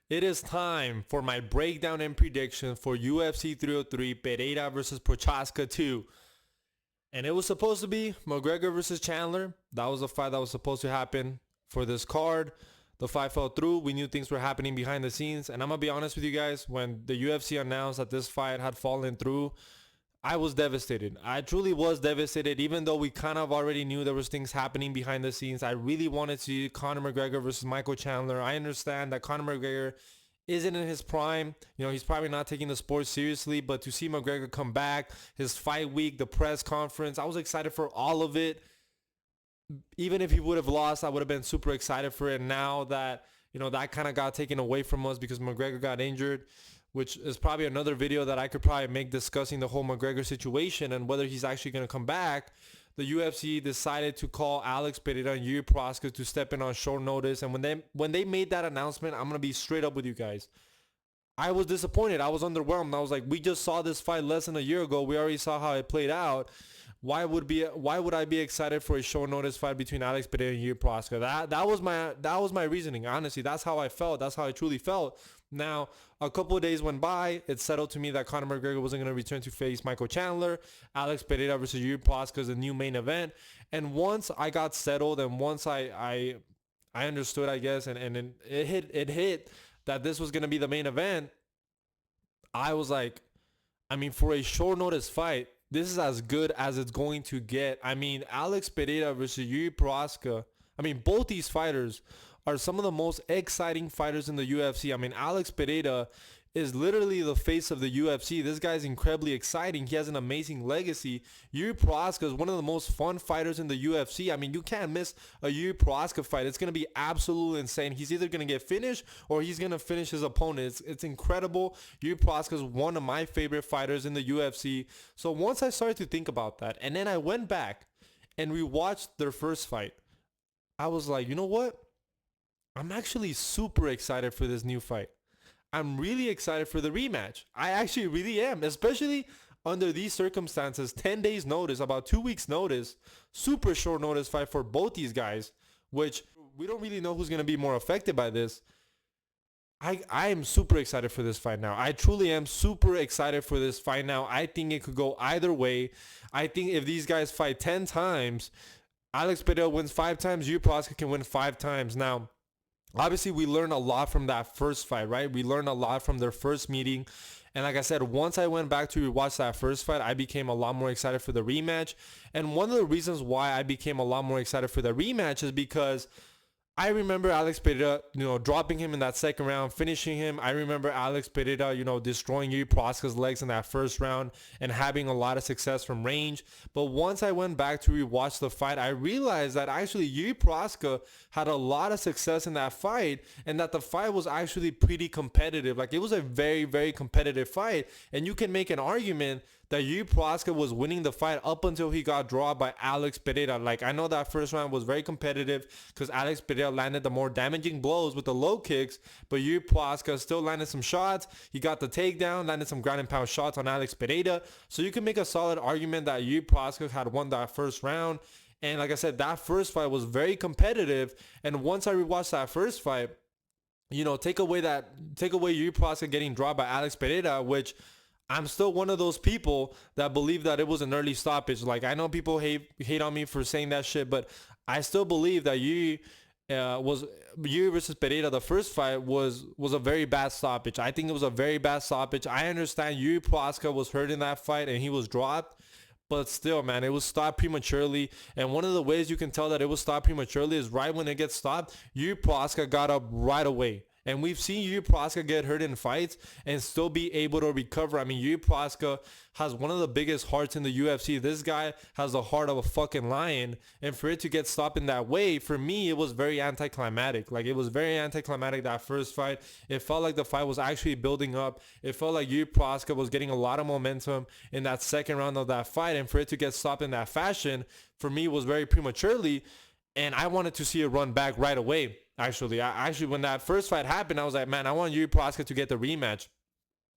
It is time for my breakdown and prediction for UFC 303 Pereira versus Prochazcha 2. And it was supposed to be McGregor versus Chandler. That was a fight that was supposed to happen for this card. The fight fell through. We knew things were happening behind the scenes. And I'm going to be honest with you guys, when the UFC announced that this fight had fallen through, I was devastated. I truly was devastated, even though we kind of already knew there was things happening behind the scenes. I really wanted to see Conor McGregor versus Michael Chandler. I understand that Conor McGregor isn't in his prime. He's probably not taking the sport seriously, but to see McGregor come back, his fight week, the press conference, I was excited for all of it. Even if he would have lost, I would have been super excited for it. Now that, that kind of got taken away from us because McGregor got injured, which is probably another video that I could probably make discussing the whole McGregor situation and whether he's actually going to come back. The UFC decided to call Alex Pereira and Yuri Prochazcha to step in on short notice. And when they made that announcement, I'm going to be straight up with you guys. I was disappointed. I was underwhelmed. I was like, we just saw this fight less than a year ago. We already saw how it played out. Why would I be excited for a short notice fight between Alex Pereira and Yuri Prochazcha? That was my reasoning. Honestly, that's how I felt. That's how I truly felt. Now, a couple of days went by. It settled to me that Conor McGregor wasn't going to return to face Michael Chandler. Alex Pereira versus Yuri Prochazcha is the new main event. And once I got settled and once I understood, I guess, and it hit that this was going to be the main event, I was like, for a short notice fight, this is as good as it's going to get. Alex Pereira versus Yuri Prochazcha. Both these fighters are some of the most exciting fighters in the UFC. Alex Pereira is literally the face of the UFC. This guy's incredibly exciting. He has an amazing legacy. Yuri Prochazcha is one of the most fun fighters in the UFC. You can't miss a Yuri Prochazcha fight. It's going to be absolutely insane. He's either going to get finished or he's going to finish his opponent. It's incredible. Yuri Prochazcha is one of my favorite fighters in the UFC. So once I started to think about that, and then I went back and rewatched their first fight, I was like, you know what? I'm actually super excited for this new fight. I'm really excited for the rematch. I actually really am, especially under these circumstances. 10 days notice, about 2 weeks notice, super short notice fight for both these guys, which we don't really know who's going to be more affected by this. I am super excited for this fight now. I truly am super excited for this fight now. I think it could go either way. I think if these guys fight 10 times, Alex Pereira wins 5 times, Yuri Prochazka can win 5 times. Now, obviously, we learned a lot from that first fight, right? We learned a lot from their first meeting. And like I said, once I went back to rewatch that first fight, I became a lot more excited for the rematch. And one of the reasons why I became a lot more excited for the rematch is because I remember Alex Pereira, dropping him in that second round, finishing him. I remember Alex Pereira, destroying Yuri Prochazka's legs in that first round and having a lot of success from range. But once I went back to rewatch the fight, I realized that actually Yuri Prochazka had a lot of success in that fight and that the fight was actually pretty competitive. Like, it was a very, very competitive fight. And you can make an argument that Yuri Prochazka was winning the fight up until he got drawn by Alex Pereira. Like, I know that first round was very competitive because Alex Pereira landed the more damaging blows with the low kicks, but Yuri Prochazka still landed some shots. He got the takedown, landed some ground and pound shots on Alex Pereira. So you can make a solid argument that Yuri Prochazka had won that first round. And like I said, that first fight was very competitive. And once I rewatched that first fight, take away Yuri Prochazka getting drawn by Alex Pereira, which I'm still one of those people that believe that it was an early stoppage. Like, I know people hate on me for saying that shit, but I still believe that Yuri versus Pereira. The first fight was a very bad stoppage. I think it was a very bad stoppage. I understand Yuri Prochazka was hurt in that fight and he was dropped, but still, man, it was stopped prematurely. And one of the ways you can tell that it was stopped prematurely is right when it gets stopped, Yuri Prochazka got up right away. And we've seen Yuri Prochazka get hurt in fights and still be able to recover. Yuri Prochazka has one of the biggest hearts in the UFC. This guy has the heart of a fucking lion. And for it to get stopped in that way, for me, it was very anticlimactic. Like, it was very anticlimactic, that first fight. It felt like the fight was actually building up. It felt like Yuri Prochazka was getting a lot of momentum in that second round of that fight. And for it to get stopped in that fashion, for me, was very prematurely. And I wanted to see it run back right away. Actually, when that first fight happened, I was like, man, I want Yuri Prochazka to get the rematch.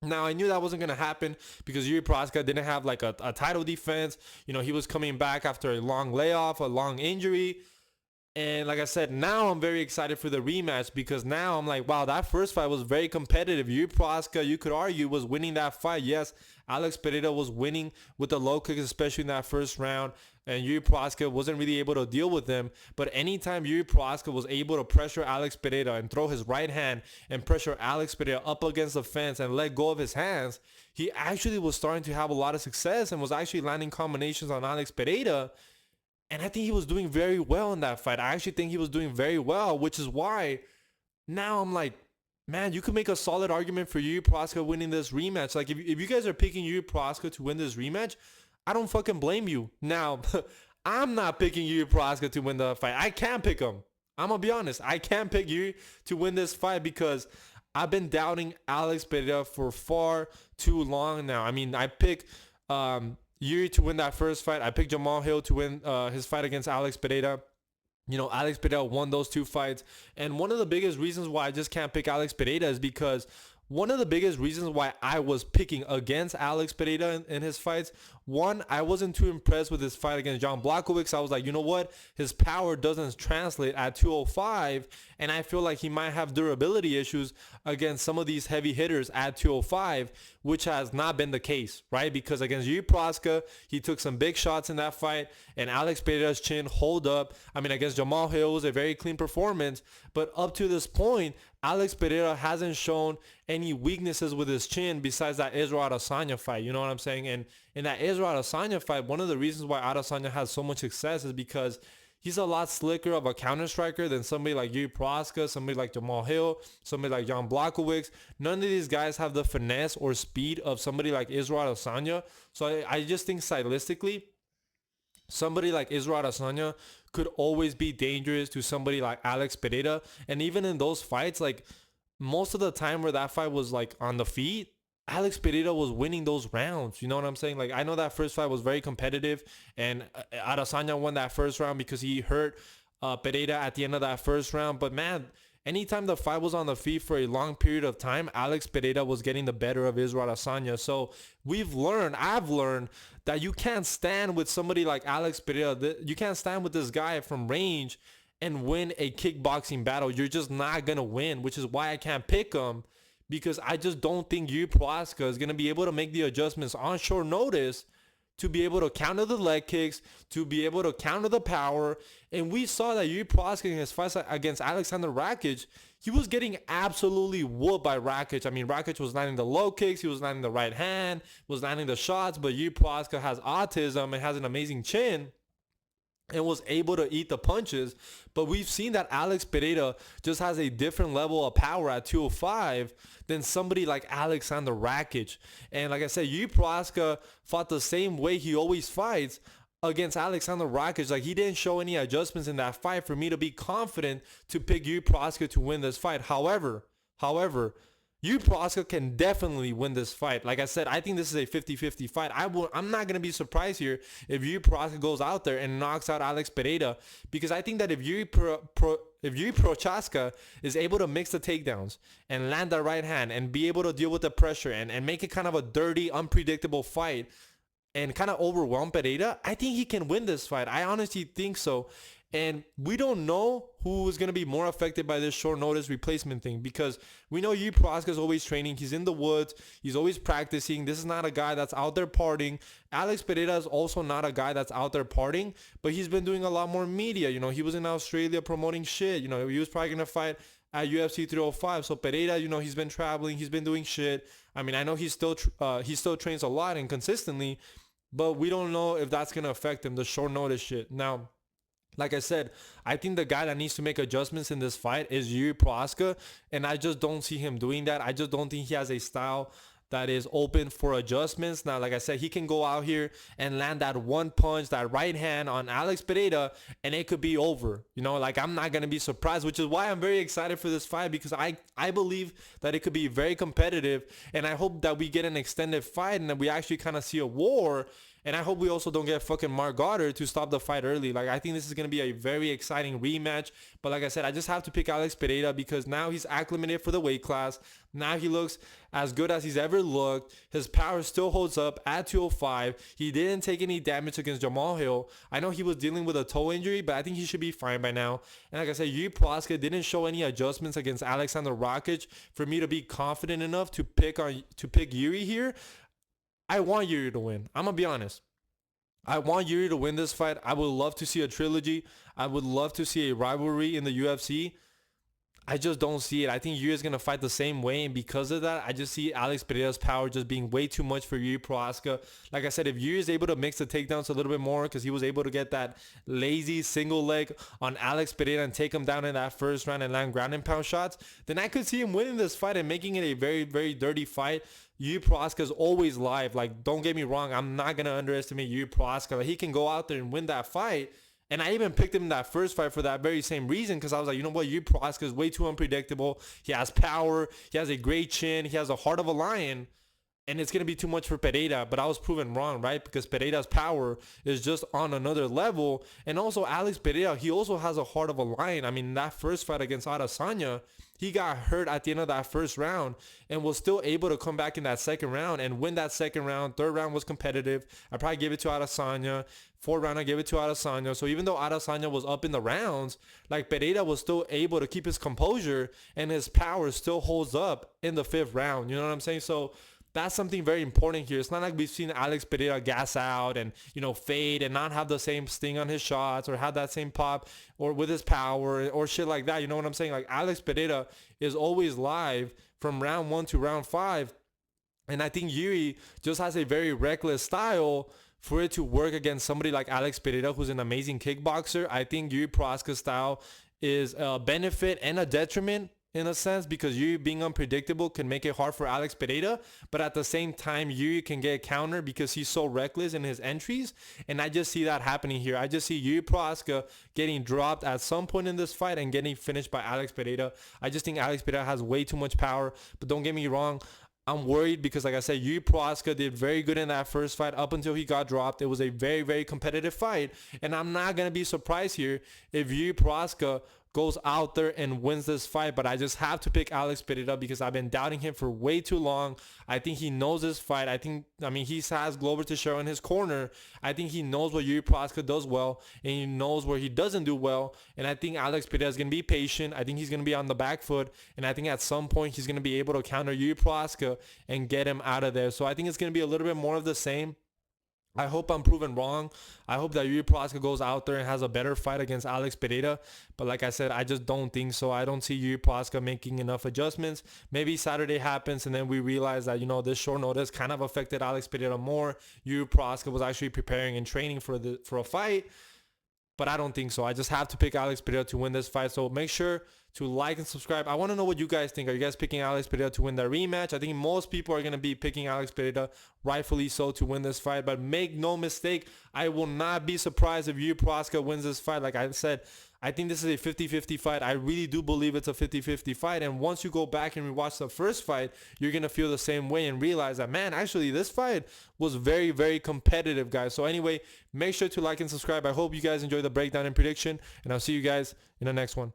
Now, I knew that wasn't going to happen because Yuri Prochazka didn't have like a title defense. He was coming back after a long layoff, a long injury. And like I said, now I'm very excited for the rematch because now I'm like, wow, that first fight was very competitive. Yuri Prochazcha, you could argue, was winning that fight. Yes, Alex Pereira was winning with the low kicks, especially in that first round. And Yuri Prochazcha wasn't really able to deal with him. But anytime Yuri Prochazcha was able to pressure Alex Pereira and throw his right hand and pressure Alex Pereira up against the fence and let go of his hands, he actually was starting to have a lot of success and was actually landing combinations on Alex Pereira. And I think he was doing very well in that fight. I actually think he was doing very well, which is why now I'm like, man, you could make a solid argument for Yuri Prochazcha winning this rematch. Like, if you guys are picking Yuri Prochazcha to win this rematch, I don't fucking blame you. Now, I'm not picking Yuri Prochazcha to win the fight. I can't pick him. I'm going to be honest. I can't pick Yuri to win this fight because I've been doubting Alex Pereira for far too long now. I mean, I pick Yuri to win that first fight. I picked Jamal Hill to win his fight against Alex Pereira. You know, Alex Pereira won those two fights. And one of the biggest reasons why I just can't pick Alex Pereira is because one of the biggest reasons why I was picking against Alex Pereira in his fights, one, I wasn't too impressed with his fight against Jan Blachowicz. I was like, you know what? His power doesn't translate at 205, and I feel like he might have durability issues against some of these heavy hitters at 205, which has not been the case, right? Because against Yuri Prochazcha, he took some big shots in that fight, and Alex Pereira's chin hold up. I mean, against Jamal Hill, it was a very clean performance, but up to this point, Alex Pereira hasn't shown any weaknesses with his chin besides that Israel Adesanya fight. You know what I'm saying? And in that Israel Adesanya fight, one of the reasons why Adesanya has so much success is because he's a lot slicker of a counter striker than somebody like Yuri Prochazcha, somebody like Jamal Hill, somebody like Jan Blachowicz. None of these guys have the finesse or speed of somebody like Israel Adesanya. So I just think stylistically, somebody like Israel Adesanya could always be dangerous to somebody like Alex Pereira. And even in those fights, like most of the time where that fight was like on the feet, Alex Pereira was winning those rounds. You know what I'm saying? Like, I know that first fight was very competitive, and Adesanya won that first round because he hurt Pereira at the end of that first round. But man, anytime the fight was on the feet for a long period of time, Alex Pereira was getting the better of Israel Adesanya. So I've learned that you can't stand with somebody like Alex Pereira. You can't stand with this guy from range and win a kickboxing battle. You're just not going to win, which is why I can't pick him, because I just don't think Yuri Prochazcha is going to be able to make the adjustments on short notice to be able to counter the leg kicks, to be able to counter the power. And we saw that Yuri Prochazka in his fight against Alexander Rakic, he was getting absolutely whooped by Rakic. I mean, Rakic was landing the low kicks, he was landing the right hand, was landing the shots, but Yuri Prochazka has autism and has an amazing chin and was able to eat the punches. But we've seen that Alex Pereira just has a different level of power at 205 than somebody like Alexander Rakic. And like I said, Yuri Prochazka fought the same way he always fights against Alexander Rakic. Like, he didn't show any adjustments in that fight for me to be confident to pick Yuri Prochazka to win this fight. However, Yuri Prochazka can definitely win this fight. Like I said, I think this is a 50-50 fight. I'm not going to be surprised here if Yuri Prochazka goes out there and knocks out Alex Pereira, because I think that if Yuri Prochazka is able to mix the takedowns and land the right hand and be able to deal with the pressure and make it kind of a dirty, unpredictable fight and kind of overwhelm Pereira, I think he can win this fight. I honestly think so. And we don't know who is going to be more affected by this short notice replacement thing, because we know Yuri Prochazka is always training. He's in the woods. He's always practicing. This is not a guy that's out there partying. Alex Pereira is also not a guy that's out there partying, but he's been doing a lot more media. You know, he was in Australia promoting shit. You know, he was probably going to fight at UFC 305. So Pereira, you know, he's been traveling. He's been doing shit. I mean, I know he still trains a lot and consistently, but we don't know if that's going to affect him, the short notice shit. Now, like I said, I think the guy that needs to make adjustments in this fight is Yuri Prochazka, and I just don't see him doing that. I just don't think he has a style that is open for adjustments. Now, like I said, he can go out here and land that one punch, that right hand on Alex Pereira, and it could be over. You know, like, I'm not going to be surprised, which is why I'm very excited for this fight, because I believe that it could be very competitive, and I hope that we get an extended fight and that we actually kind of see a war. And I hope we also don't get fucking Mark Goddard to stop the fight early. Like, I think this is going to be a very exciting rematch. But like I said, I just have to pick Alex Pereira because now he's acclimated for the weight class. Now he looks as good as he's ever looked. His power still holds up at 205. He didn't take any damage against Jamal Hill. I know he was dealing with a toe injury, but I think he should be fine by now. And like I said, Yuri Prochazcha didn't show any adjustments against Alexander Rakic for me to be confident enough to pick Yuri here. I want Yuri to win. I'm going to be honest. I want Yuri to win this fight. I would love to see a trilogy. I would love to see a rivalry in the UFC. I just don't see it. I think Yuri is going to fight the same way. And because of that, I just see Alex Pereira's power just being way too much for Yuri Prochazcha. Like I said, if Yuri is able to mix the takedowns a little bit more because he was able to get that lazy single leg on Alex Pereira and take him down in that first round and land ground and pound shots, then I could see him winning this fight and making it a very, very dirty fight. Yuri Prochazka is always live. Like, don't get me wrong. I'm not going to underestimate Yuri Prochazka. Like, he can go out there and win that fight. And I even picked him in that first fight for that very same reason because I was like, you know what, Yuri Prochazka is way too unpredictable. He has power. He has a great chin. He has the heart of a lion. And it's going to be too much for Pereira. But I was proven wrong, right? Because Pereira's power is just on another level. And also, Alex Pereira, he also has a heart of a lion. I mean, that first fight against Adesanya, he got hurt at the end of that first round and was still able to come back in that second round and win that second round. Third round was competitive. I probably gave it to Adesanya. Fourth round, I gave it to Adesanya. So even though Adesanya was up in the rounds, like, Pereira was still able to keep his composure and his power still holds up in the fifth round. You know what I'm saying? So that's something very important here. It's not like we've seen Alex Pereira gas out and, you know, fade and not have the same sting on his shots or have that same pop or with his power or shit like that. You know what I'm saying? Like, Alex Pereira is always live from round 1 to round 5. And I think Yuri just has a very reckless style for it to work against somebody like Alex Pereira, who's an amazing kickboxer. I think Yuri Prochazka's style is a benefit and a detriment in a sense, because Yuri being unpredictable can make it hard for Alex Pereira, but at the same time, Yuri can get countered because he's so reckless in his entries, and I just see that happening here. I just see Yuri Prochazka getting dropped at some point in this fight and getting finished by Alex Pereira. I just think Alex Pereira has way too much power, but don't get me wrong, I'm worried because, like I said, Yuri Prochazka did very good in that first fight up until he got dropped. It was a very, very competitive fight, and I'm not going to be surprised here if Yuri Prochazka goes out there and wins this fight, but I just have to pick Alex Pereira because I've been doubting him for way too long. I think he knows this fight. I mean, he has Glover Teixeira in his corner. I think he knows what Yuri Prochazka does well, and he knows where he doesn't do well, and I think Alex Pereira is going to be patient. I think he's going to be on the back foot, and I think at some point he's going to be able to counter Yuri Prochazka and get him out of there. So I think it's going to be a little bit more of the same. I hope I'm proven wrong. I hope that Yuri Prochazka goes out there and has a better fight against Alex Pereira. But like I said, I just don't think so. I don't see Yuri Prochazka making enough adjustments. Maybe Saturday happens and then we realize that, you know, this short notice kind of affected Alex Pereira more. Yuri Prochazka was actually preparing and training for a fight. But I don't think so. I just have to pick Alex Pereira to win this fight. So make sure to like and subscribe. I want to know what you guys think. Are you guys picking Alex Pereira to win that rematch? I think most people are going to be picking Alex Pereira, rightfully so, to win this fight. But make no mistake, I will not be surprised if Yuri Prochazka wins this fight. Like I said, I think this is a 50-50 fight. I really do believe it's a 50-50 fight. And once you go back and rewatch the first fight, you're going to feel the same way and realize that, man, actually this fight was very, very competitive, guys. So anyway, make sure to like and subscribe. I hope you guys enjoy the breakdown and prediction, and I'll see you guys in the next one.